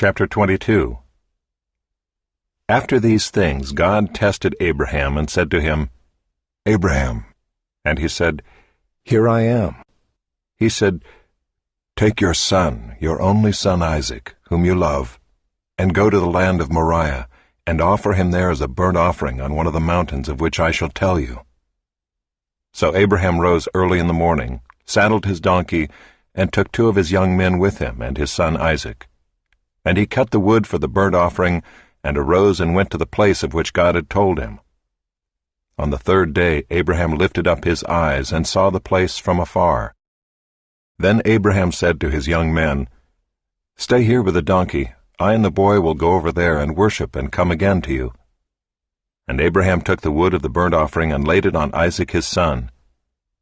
Chapter 22. After these things God tested Abraham and said to him, Abraham. And he said, Here I am. He said, Take your son, your only son Isaac, whom you love, and go to the land of Moriah, and offer him there as a burnt offering on one of the mountains of which I shall tell you. So Abraham rose early in the morning, saddled his donkey, and took 2 of his young men with him and his son Isaac. And he cut the wood for the burnt offering, and arose and went to the place of which God had told him. On the 3rd day Abraham lifted up his eyes and saw the place from afar. Then Abraham said to his young men, Stay here with the donkey. I and the boy will go over there and worship and come again to you. And Abraham took the wood of the burnt offering and laid it on Isaac his son.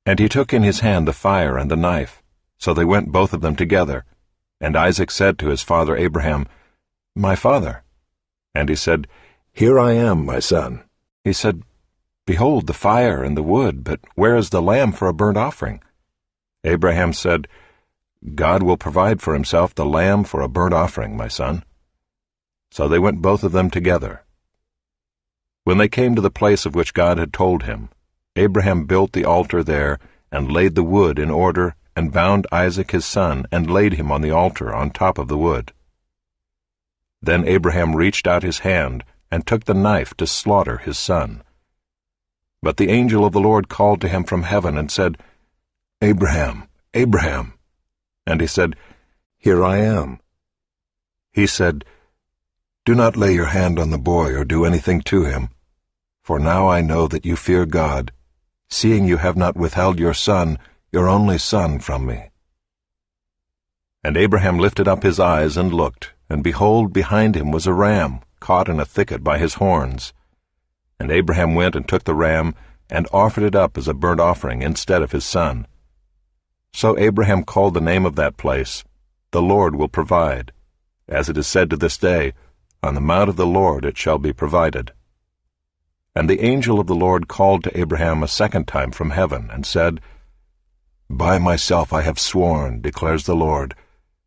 And he took in his hand the fire and the knife. So they went both of them together. And Isaac said to his father Abraham, My father. And he said, Here I am, my son. He said, Behold the fire and the wood, but where is the lamb for a burnt offering? Abraham said, God will provide for himself the lamb for a burnt offering, my son. So they went both of them together. When they came to the place of which God had told him, Abraham built the altar there, and laid the wood in order, and bound Isaac his son, and laid him on the altar on top of the wood. Then Abraham reached out his hand, and took the knife to slaughter his son. But the angel of the Lord called to him from heaven, and said, Abraham, Abraham. And he said, Here I am. He said, Do not lay your hand on the boy or do anything to him. For now I know that you fear God, seeing you have not withheld your son, your only son, from me. And Abraham lifted up his eyes and looked, and behold, behind him was a ram, caught in a thicket by his horns. And Abraham went and took the ram, and offered it up as a burnt offering instead of his son. So Abraham called the name of that place, The Lord will provide. As it is said to this day, On the mount of the Lord it shall be provided. And the angel of the Lord called to Abraham a second time from heaven, and said, By myself I have sworn, declares the Lord,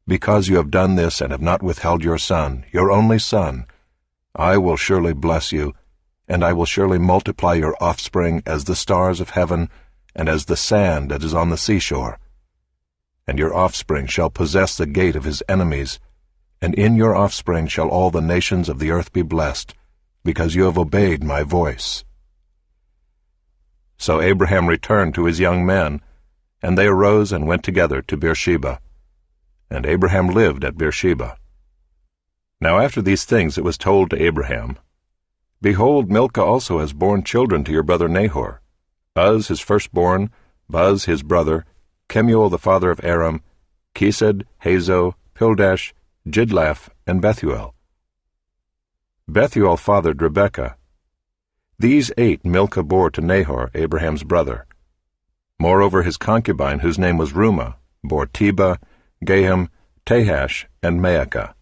because you have done this and have not withheld your son, your only son, I will surely bless you, and I will surely multiply your offspring as the stars of heaven, and as the sand that is on the seashore. And your offspring shall possess the gate of his enemies, and in your offspring shall all the nations of the earth be blessed, because you have obeyed my voice. So Abraham returned to his young men, and they arose and went together to Beersheba. And Abraham lived at Beersheba. Now after these things it was told to Abraham, Behold, Milcah also has borne children to your brother Nahor, Uz his firstborn, Buz his brother, Kemuel the father of Aram, Kesed, Hazo, Pildash, Jidlaph, and Bethuel. Bethuel fathered Rebekah. These 8 Milcah bore to Nahor, Abraham's brother. Moreover his concubine, whose name was Reumah, bore Tebah, Gaham, Tahash, and Maacah.